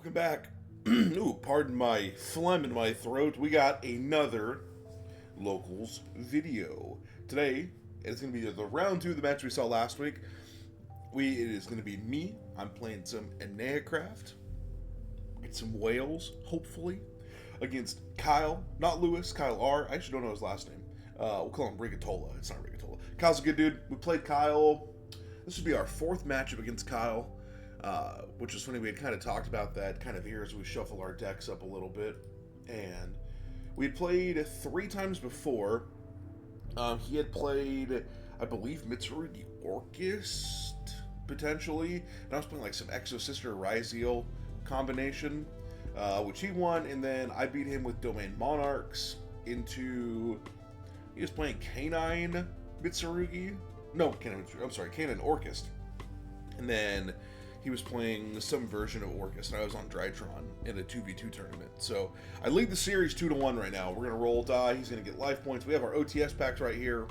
welcome back. Ooh, pardon my phlegm in my throat. We got another locals video. Today, it's going to be the round two of the match we saw last week. It is going to be me. I'm playing some Enneacraft. Get some whales, hopefully, against Kyle. Not Lewis, Kyle R. I actually don't know his last name. We'll call him Rigatola. It's not Rigatola. Kyle's a good dude. We played Kyle. This would be our fourth matchup against Kyle. Which is funny, we had kind of talked about that kind of here as we shuffle our decks up a little bit. And we had played 3 times before. He had played, I believe, Mitsuru the Orchist, potentially. And I was playing like some Exo-Sister Ryziel combination, which he won. And then I beat him with Domain Monarchs into, he was playing Canine Mitsurugi. No, Canine Mitsurugi, I'm sorry, Canine Orchist. And then he was playing some version of Orcus, and I was on Drytron in a 2v2 tournament. So I lead the series 2-1 right now. We're gonna roll die. He's gonna get life points. We have our OTS packs right here.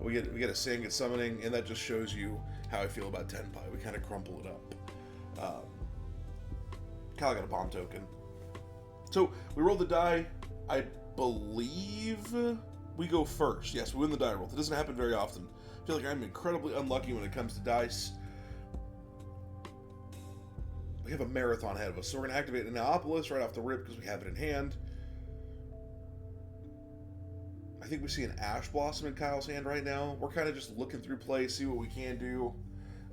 We get a Sing, get summoning, and that just shows you how I feel about Tenpai. We kind of crumple it up. Kyle got a bomb token. So we roll the die. I believe we go first. Yes, we win the die roll. That doesn't happen very often. I feel like I'm incredibly unlucky when it comes to dice. We have a marathon ahead of us, so we're going to activate Annapolis right off the rip because we have it in hand. I think we see an Ash Blossom in Kyle's hand right now. We're kind of just looking through play, see what we can do.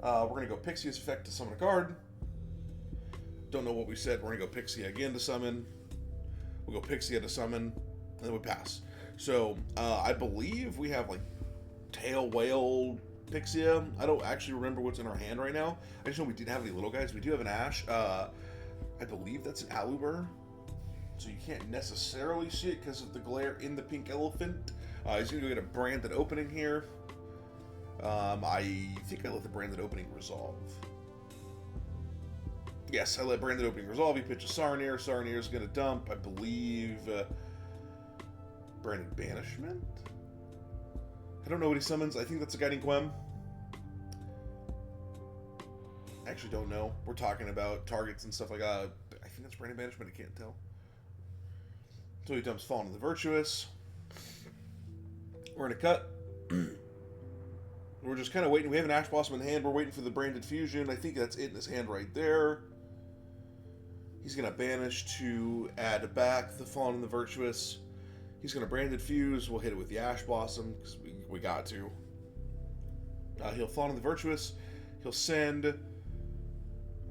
We're going to go Pixie's effect to summon a card. Don't know what we said. We're going to go Pixie again to summon. We'll go Pixie to summon, and then we pass. So, I believe we have, like, Tail Whale Pixia. I don't actually remember what's in our hand right now. I just know we didn't have any little guys. We do have an Ash. I believe that's an Aluber. So you can't necessarily see it because of the glare in the pink elephant. He's going to go get a branded opening here. I think I let the branded opening resolve. Yes, I let branded opening resolve. He pitches Sarnier. Sarnier is going to dump, I believe, branded banishment? I don't know what he summons. I think that's a Guiding Quem. I actually don't know. We're talking about targets and stuff like that. I think that's Branded Banishment. I can't tell. So he dumps Fallen to the Virtuous. We're going to cut. We're just kind of waiting. We have an Ash Blossom in hand. We're waiting for the Branded Fusion. I think that's it in his hand right there. He's going to banish to add back the Fallen and the Virtuous. He's going to Branded Fuse. We'll hit it with the Ash Blossom because we got to. He'll fall on the Virtuous. He'll send,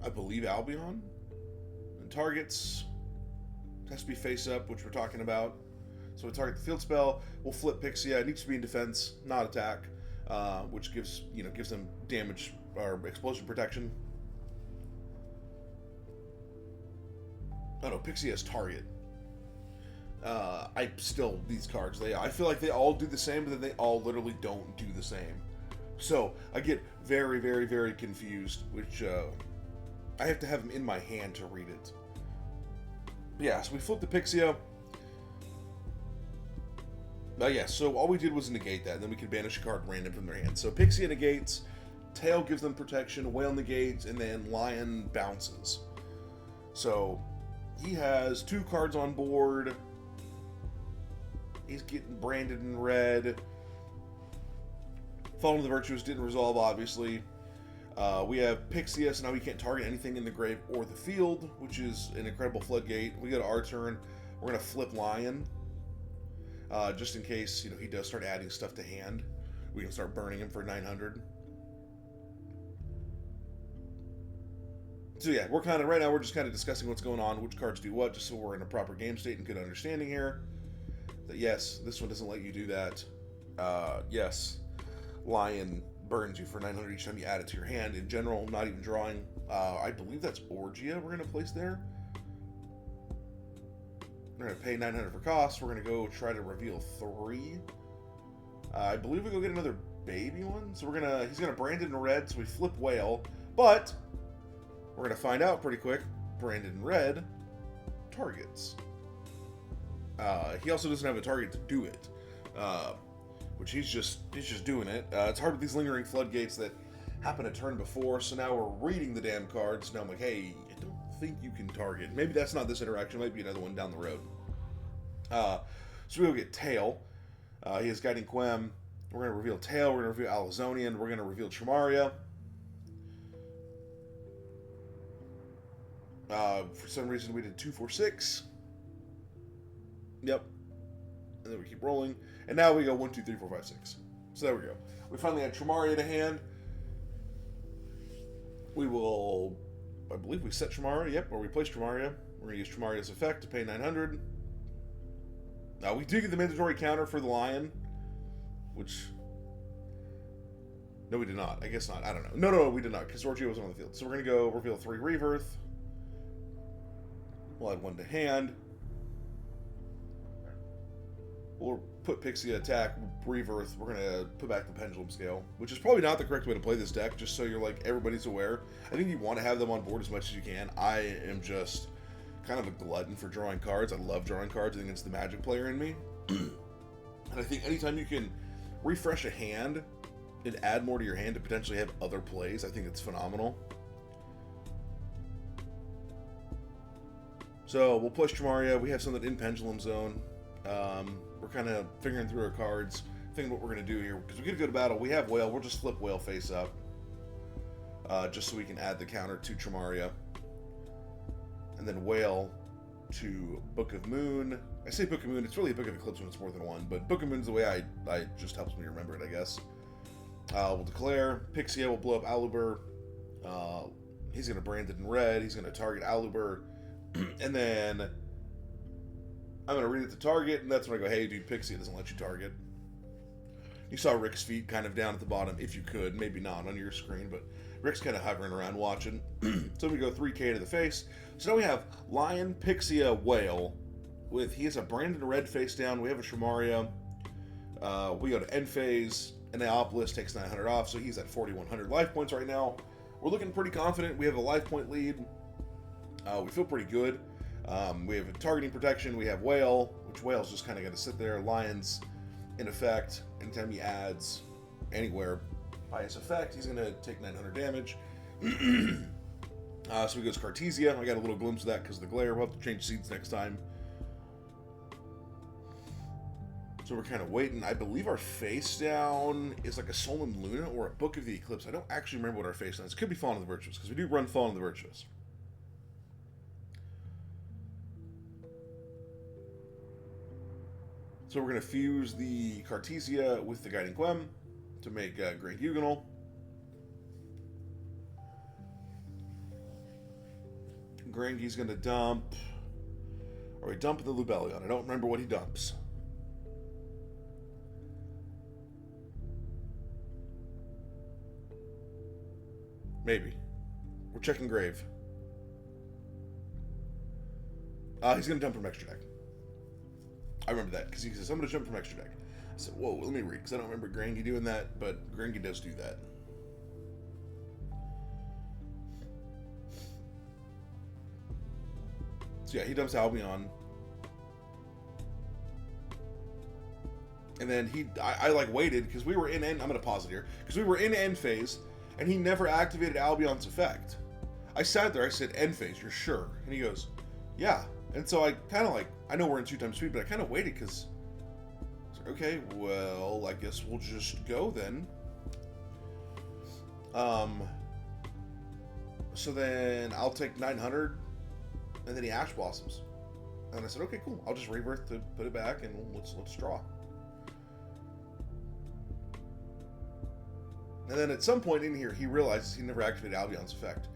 I believe, Albion. And targets. Has to be face up, which we're talking about. So we target the field spell. We'll flip Pixia. It needs to be in defense, not attack, which gives them damage or explosion protection. Oh no, Pixia has target. These cards, I feel like they all do the same, but then they all literally don't do the same. So I get very, very, very confused, which I have to have them in my hand to read it. But yeah, so we flip the Pixia. So all we did was negate that, and then we could banish a card random from their hand. So Pixia negates, Tail gives them protection, Whale negates, and then Lion bounces. So he has 2 cards on board. He's getting branded in red. Fallen to the Virtuous didn't resolve, obviously. We have Pixia, so now we can't target anything in the grave or the field, which is an incredible floodgate. We go to our turn. We're going to flip Lion. Just in case, he does start adding stuff to hand. We can start burning him for 900. So yeah, right now we're just kind of discussing what's going on, which cards do what, just so we're in a proper game state and good understanding here. That yes, this one doesn't let you do that. Yes, Lion burns you for 900 each time you add it to your hand. In general, not even drawing. I believe that's Orgia we're going to place there. We're going to pay 900 for cost. We're going to go try to reveal 3. I believe we go get another baby one. So he's going to brand it in red, so we flip Whale. But we're going to find out pretty quick. Branded in red targets. He also doesn't have a target to do it, which he's just doing it. It's hard with these lingering floodgates that happened a turn before, so now we're reading the damn cards. Now I'm like, hey, I don't think you can target. Maybe that's not this interaction. Might be another one down the road. So we'll get Tail. He has Guiding Quem. We're going to reveal Tail. We're going to reveal Alizonian. We're going to reveal Tramaria. For some reason, we did 2, 4, 6. Yep. And then we keep rolling. And now we go 1, 2, 3, 4, 5, 6. So there we go. We finally had Tramaria to hand. We will, I believe we set Tramaria. Yep, or we place Tramaria. We're going to use Tramaria's effect to pay 900. We do get the mandatory counter for the Lion, which... No, we did not. I guess not. I don't know. No, we did not, because Zorgio was on the field. So we're going to go reveal 3 Rebirth. We'll add 1 to hand. We'll put Pixie attack, Rebirth. We're going to put back the Pendulum Scale, which is probably not the correct way to play this deck, just so you're like, everybody's aware. I think you want to have them on board as much as you can. I am just kind of a glutton for drawing cards. I love drawing cards. I think it's the Magic player in me. And I think anytime you can refresh a hand and add more to your hand to potentially have other plays, I think it's phenomenal. So we'll push Tramaria. We have something in Pendulum Zone. We're kind of figuring through our cards, thinking what we're going to do here. Because we get to go to battle. We have Whale. We'll just flip Whale face up. Just so we can add the counter to Tramaria. And then Whale to Book of Moon. I say Book of Moon. It's really a Book of Eclipse when it's more than one. But Book of Moon's the way I just helps me remember it, I guess. We'll declare. Pixie will blow up Aluber. He's going to brand it in red. He's going to target Aluber. And then I'm going to read it to target, and that's when I go, hey, dude, Pixie doesn't let you target. You saw Rick's feet kind of down at the bottom, if you could. Maybe not on your screen, but Rick's kind of hovering around watching. So we go 3K to the face. So now we have Lion, Pixia, Whale. He has a branded red face down. We have a Tramaria. We go to end phase. Enneacraft takes 900 off, so he's at 4,100 life points right now. We're looking pretty confident. We have a life point lead. We feel pretty good. We have a targeting protection. We have Whale, which Whale's just kind of going to sit there. Lion's in effect. Anytime he adds anywhere by his effect, he's going to take 900 damage. So he goes Cartesia. I got a little glimpse of that because of the glare. We'll have to change seats next time. So we're kind of waiting. I believe our face down is like a Solemn Luna or a Book of the Eclipse. I don't actually remember what our face down is. It could be Fallen of the Virtuous because we do run Fallen of the Virtuous. So we're going to fuse the Cartesia with the Guiding Quem to make Great Huguenot. Grangi's going to dump... Or he dumped the Lubellion. I don't remember what he dumps. Maybe. We're checking Grave. He's going to dump from extra deck. I remember that, because he says, I'm going to jump from extra deck. I said, whoa, let me read, because I don't remember Grangi doing that, but Grangi does do that. So yeah, he dumps Albion. And then I like waited, because we were in end, I'm going to pause it here, because we were in end phase, and he never activated Albion's effect. I sat there, I said, end phase, you're sure? And he goes, yeah. And so I kind of like, I know we're in 2 times speed, but I kind of waited because, okay, well, I guess we'll just go then. So then I'll take 900, and then he Ash Blossoms. And I said, okay, cool. I'll just Rebirth to put it back, and let's draw. And then at some point in here, he realizes he never activated Albion's effect.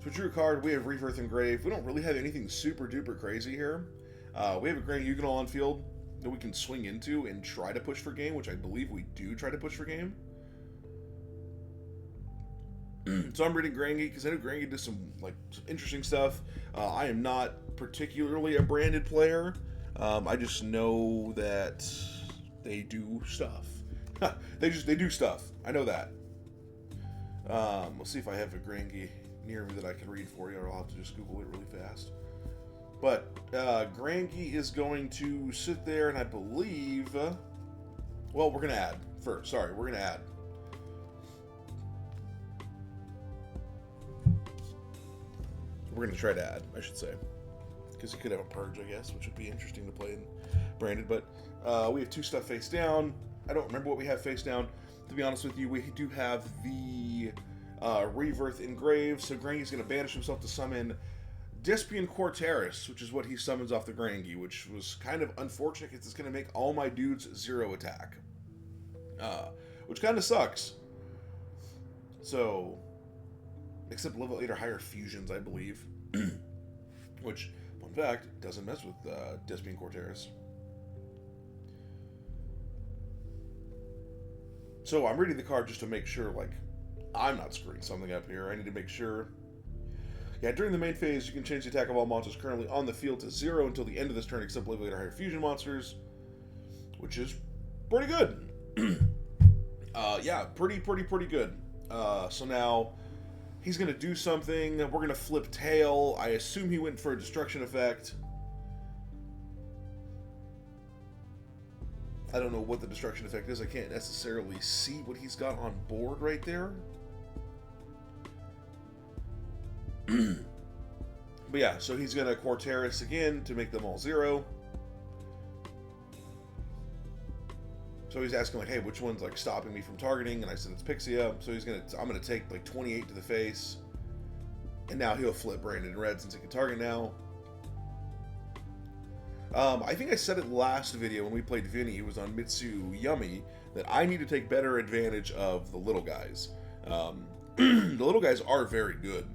So we drew a card. We have Rebirth and Grave. We don't really have anything super duper crazy here. We have a Grand Huguenot on field that we can swing into and try to push for game, which I believe we do try to push for game. So I'm reading Grangi because I know Grangi does some interesting stuff. I am not particularly a branded player. I just know that they do stuff. They do stuff. I know that. Let's see if I have a Grangi near me that I can read for you, or I'll have to just Google it really fast. But Grangi is going to sit there, and I believe... well, we're going to add first. Sorry, we're going to add. we're going to try to add, I should say. Because he could have a Purge, I guess, which would be interesting to play in Branded. But we have 2 stuff face down. I don't remember what we have face down. To be honest with you, we do have the Rebirth engraved. So Grangy's going to banish himself to summon Despian Quarteris, which is what he summons off the Grangy, which was kind of unfortunate because it's going to make all my dudes 0 attack. Which kind of sucks. So, except level 8 or higher fusions, I believe. Which, fun fact, doesn't mess with Despian Quarteris. So I'm reading the card just to make sure, like, I'm not screwing something up here. I need to make sure. Yeah, during the main phase, you can change the attack of all monsters currently on the field to 0 until the end of this turn, except level 8 or higher fusion monsters, which is pretty good. Yeah, pretty good. So now he's going to do something. We're going to flip tail. I assume he went for a destruction effect. I don't know what the destruction effect is. I can't necessarily see what he's got on board right there. But yeah, so he's going to Quarteris again to make them all 0. So he's asking, like, hey, which one's, like, stopping me from targeting? And I said, it's Pixia. So I'm going to take, like, 28 to the face. And now he'll flip Branded in red since he can target now. I think I said it last video when we played Vinny, who was on Mitsu Yummy, that I need to take better advantage of the little guys. The little guys are very good.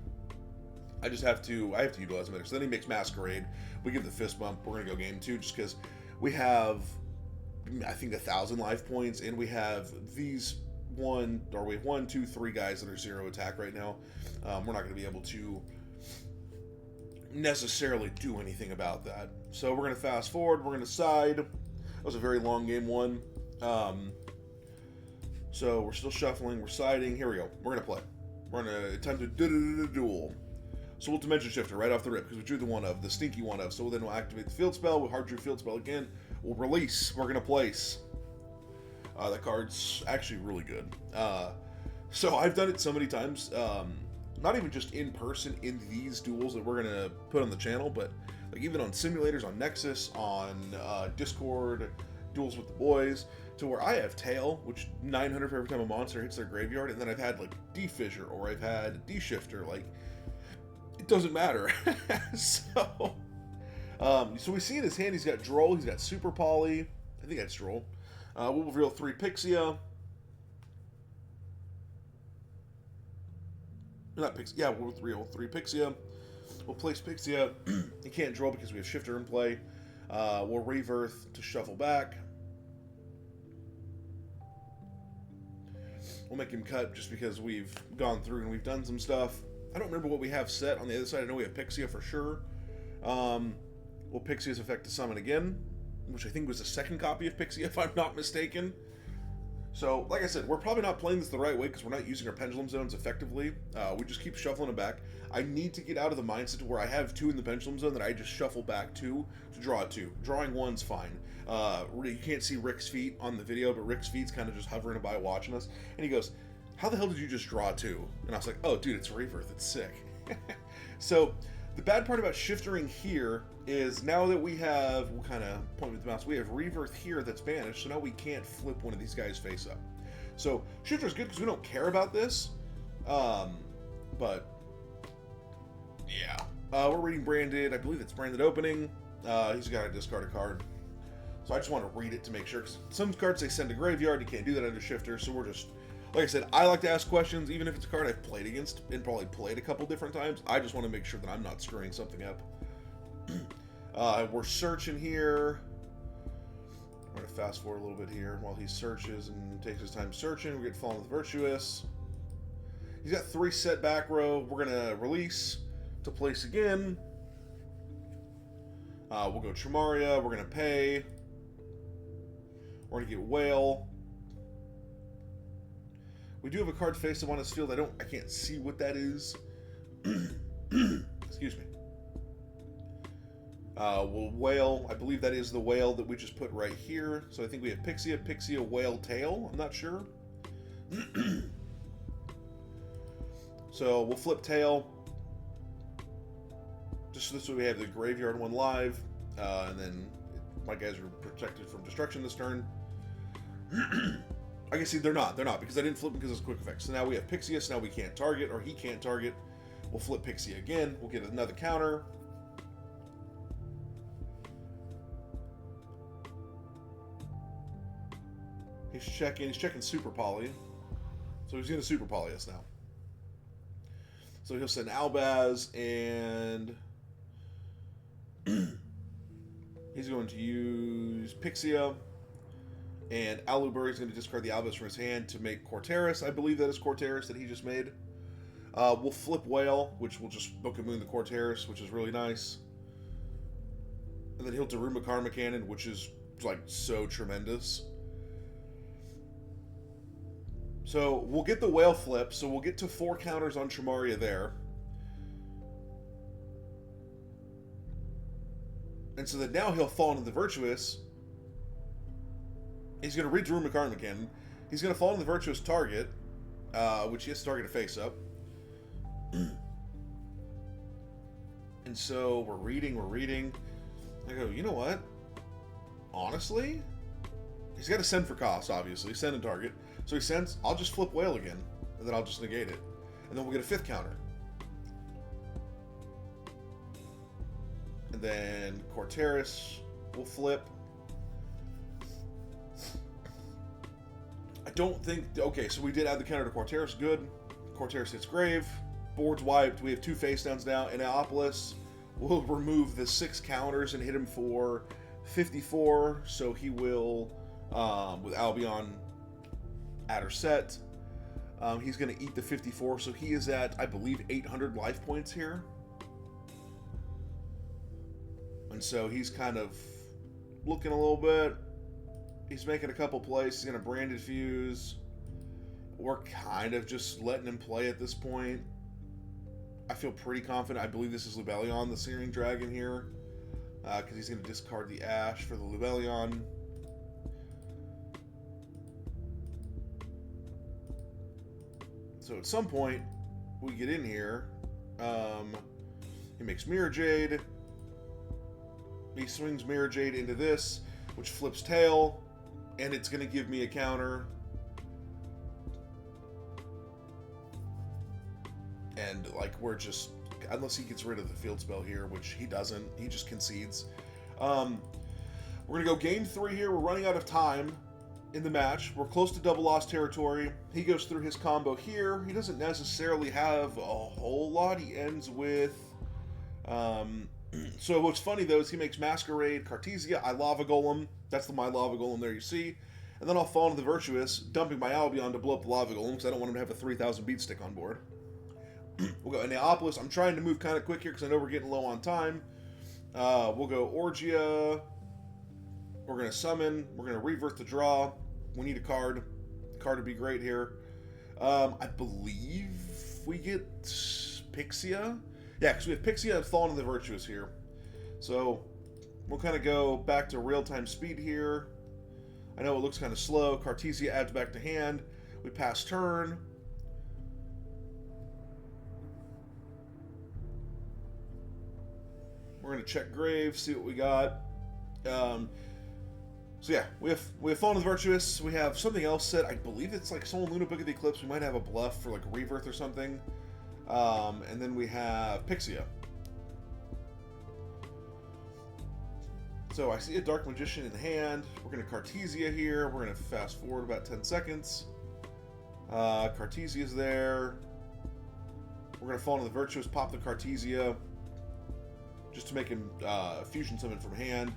I have to utilize them better. So then he makes Masquerade. We give the fist bump. We're going to go game 2 just because we have, I think, 1,000 life points, and we have these 1, 2, 3 guys that are 0 attack right now. We're not going to be able to necessarily do anything about that. So we're going to fast forward. We're going to side. That was a very long game 1. So we're still shuffling. We're siding. Here we go. We're going to play. We're going to attempt to duel. So we'll Dimension Shifter right off the rip because we drew the one of, the stinky one of. So then we'll activate the field spell. We'll hard drew field spell again. We'll release. We're going to place. That card's actually really good. So I've done it so many times. Not even just in person in these duels that we're going to put on the channel, but like even on simulators, on Nexus, on Discord, duels with the boys, to where I have Tail, which 900 for every time a monster hits their graveyard, and then I've had like D-Fissure or I've had D-Shifter. Like, it doesn't matter. So we see in his hand he's got Droll, he's got Super Poly. I think that's Droll. We'll reveal 3 Pixia. Not Pixia. Yeah, we'll reveal 3 Pixia. We'll place Pixia. He can't draw because we have Shifter in play. We'll Rebirth to shuffle back. We'll make him cut just because we've gone through and we've done some stuff. I don't remember what we have set on the other side. I know we have Pixia for sure. We'll Pixia's effect to summon again, which I think was the second copy of Pixia, if I'm not mistaken. So, like I said, we're probably not playing this the right way because we're not using our Pendulum Zones effectively. We just keep shuffling them back. I need to get out of the mindset to where I have 2 in the Pendulum Zone that I just shuffle back 2 to draw 2. Drawing 1's fine. You can't see Rick's feet on the video, but Rick's feet's kind of just hovering by watching us. And he goes, how the hell did you just draw 2? And I was like, oh, dude, it's Rebirth. It's sick. So, the bad part about shiftering here is now that we have, we'll kind of point with the mouse, we have Rebirth here that's banished, so now we can't flip one of these guys face up. So, shifter is good because we don't care about this, but, yeah. We're reading Branded. I believe it's Branded Opening. He's got to discard a card. So I just want to read it to make sure, because some cards they send to graveyard, you can't do that under shifter, so we're just, like I said, I like to ask questions, even if it's a card I've played against and probably played a couple different times. I just want to make sure that I'm not screwing something up. We're searching here. We're going to fast forward a little bit here while he searches and takes his time searching. We get Fallen with Virtuous. He's got 3 set back row. We're going to release to place again. We'll go Tremaria. We're going to pay. We're going to get Whale. We do have a card face up on his field. I can't see what that is. Excuse me. We'll Whale. I believe that is the Whale that we just put right here. So I think we have Pixia, Whale, Tail. I'm not sure. So we'll flip Tail. just this way we have the graveyard one live, and then my guys are protected from destruction this turn. I guess see they're not because I didn't flip them because it's quick effects. So now we have Pixia, so now we can't target, or he can't target. We'll flip Pixie again. We'll get another counter. He's checking Super Poly. So he's going to Super Poly us now. So he'll send Albaz, and he's going to use Pixia. And Aluber is going to discard the Albaz from his hand to make Corteris. I believe that is Corteris that he just made. We'll flip Whale, which will just Book of Moon the Corteris, which is really nice. And then he'll Daruma Karma Cannon, which is like so tremendous. So we'll get the Whale flip, so we'll get to 4 counters on Tremoria there. And so that now he'll fall into the Virtuous. He's going to read Daruma Karma Cannon. He's going to fall into the Virtuous target, which he has to target a face-up. And so we're reading. I go, you know what? Honestly, he's got to send for cost, obviously. Send and target. So he sends, I'll just flip Whale again, and then I'll just negate it. And then we'll get a 5th counter. And then Corteris will flip. I don't think, okay, so we did add the counter to Corteris, good. Corteris hits grave. Board's wiped. We have 2 face downs now. Enneacraft will remove the 6 counters and hit him for 54. So he will, with Albion at or set, he's going to eat the 54. So he is at, I believe, 800 life points here. And so he's kind of looking a little bit. He's making a couple plays. He's going to Branded Fuse. We're kind of just letting him play at this point. I feel pretty confident. I believe this is Lubellion, the Searing Dragon here, because he's going to discard the Ash for the Lubellion. So at some point, we get in here. He makes Mirror Jade. He swings Mirror Jade into this, which flips tail, and it's going to give me a counter. And, like, we're just... Unless he gets rid of the field spell here, which he doesn't. He just concedes. We're going to go game 3 here. We're running out of time in the match. We're close to double loss territory. He goes through his combo here. He doesn't necessarily have a whole lot. He ends with... So what's funny, though, is he makes Masquerade, Cartesia, I Lava Golem. That's my Lava Golem there you see. And then I'll fall into the Virtuous, dumping my Albion to blow up the Lava Golem, because I don't want him to have a 3,000 beat stick on board. We'll go Enneacraft. I'm trying to move kind of quick here because I know we're getting low on time. We'll go Orgia. We're going to summon. We're going to revert the draw. We need a card. The card would be great here. I believe we get Pixia. Yeah, because we have Pixia and Fallen in the Virtuous here. So we'll kind of go back to real-time speed here. I know it looks kind of slow. Cartesia adds back to hand. We pass turn. We're going to check grave, see what we got. So yeah, we have Fallen of the Virtuous. We have something else set. I believe it's like Soul Luna Book of the Eclipse. We might have a bluff for like Rebirth or something. And then we have Pixia. So I see a Dark Magician in hand. We're going to Cartesia here. We're going to fast forward about 10 seconds. Cartesia's there. We're going to Fall into the Virtuous, pop the Cartesia, just to make him fusion summon from hand.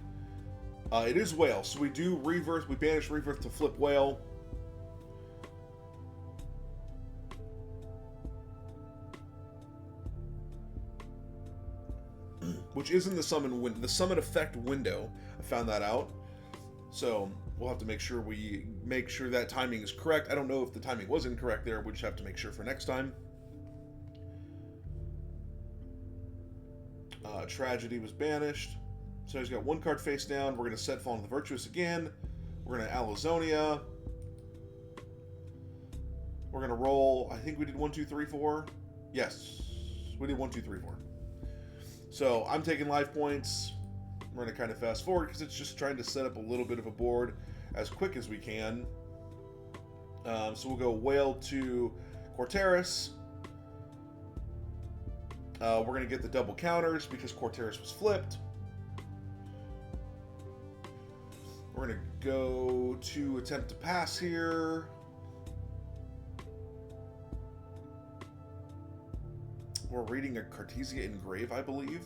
It is Whale, so we do Rebirth. We banish Rebirth to flip Whale. Which is in the summon window, the summon effect window. I found that out. So we'll have to make sure that timing is correct. I don't know if the timing was incorrect there. We just have to make sure for next time. Tragedy was banished. So he's got 1 card face down. We're going to set Fall into the Virtuous again. We're going to Alizonia. We're going to roll. I think we did 1, 2, 3, 4. Yes, we did 1, 2, 3, 4. So I'm taking life points. We're going to kind of fast forward because it's just trying to set up a little bit of a board as quick as we can. So we'll go whale to Corteris. We're going to get the double counters because Corteris was flipped. We're going to go to attempt to pass here. We're reading a Cartesia Engrave, I believe.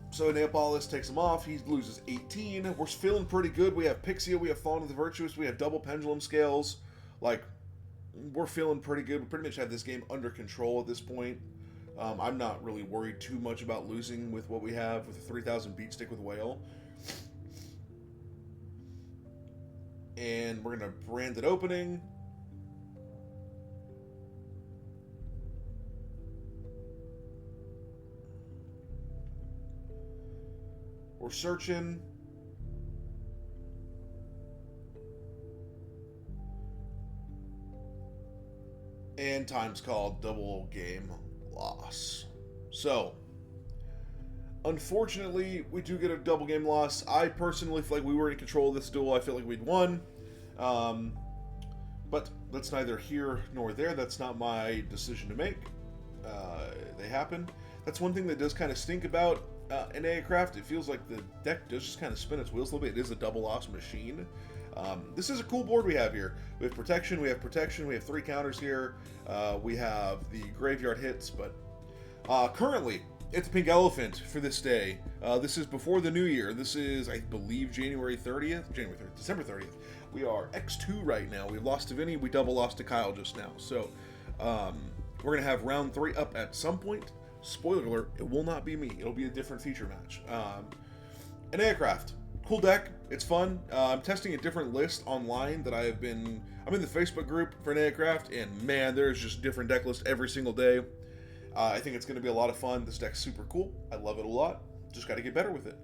So Neapolis takes him off. He loses 18. We're feeling pretty good. We have Pixia. We have Fallen of the Virtuous. We have double pendulum scales. Like, we're feeling pretty good. We pretty much have this game under control at this point. I'm not really worried too much about losing with what we have with a 3,000 beat stick with Whale. And we're going to branded opening. We're searching. And time's called, double game loss. So, unfortunately, we do get a double game loss. I personally feel like we were in control of this duel. I feel like we'd won. But that's neither here nor there. That's not my decision to make. They happen. That's one thing that does kind of stink about Enneacraft. It feels like the deck does just kind of spin its wheels a little bit. It is a double loss machine. This is a cool board we have here. We have protection, we have 3 counters here, we have the graveyard hits, but currently, it's Pink Elephant for this day. This is before the new year. This is, I believe, December 30th. We are X2 right now. We lost to Vinny, we double lost to Kyle just now. So, we're going to have round 3 up at some point. Spoiler alert, it will not be me. It'll be a different feature match. Enneacraft. Cool deck. It's fun. I'm testing a different list online that I'm in the Facebook group for Enneacraft, and man, there's just different deck lists every single day. I think it's going to be a lot of fun. This deck's super cool. I love it a lot. Just got to get better with it.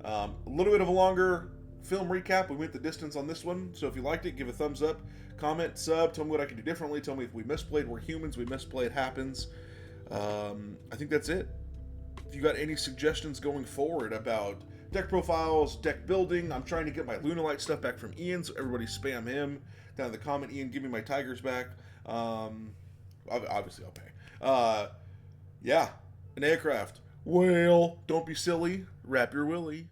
A little bit of a longer film recap. We went the distance on this one, so if you liked it, give a thumbs up, comment, sub, tell me what I can do differently, tell me if we misplayed. We're humans. We misplay. It happens. I think that's it. If you got any suggestions going forward about deck profiles, deck building, I'm trying to get my Lunalight stuff back from Ian, so everybody spam him down in the comment. Ian, give me my Tigers back. Obviously, I'll pay. Yeah, Enneacraft. Whale, don't be silly. Wrap your willy.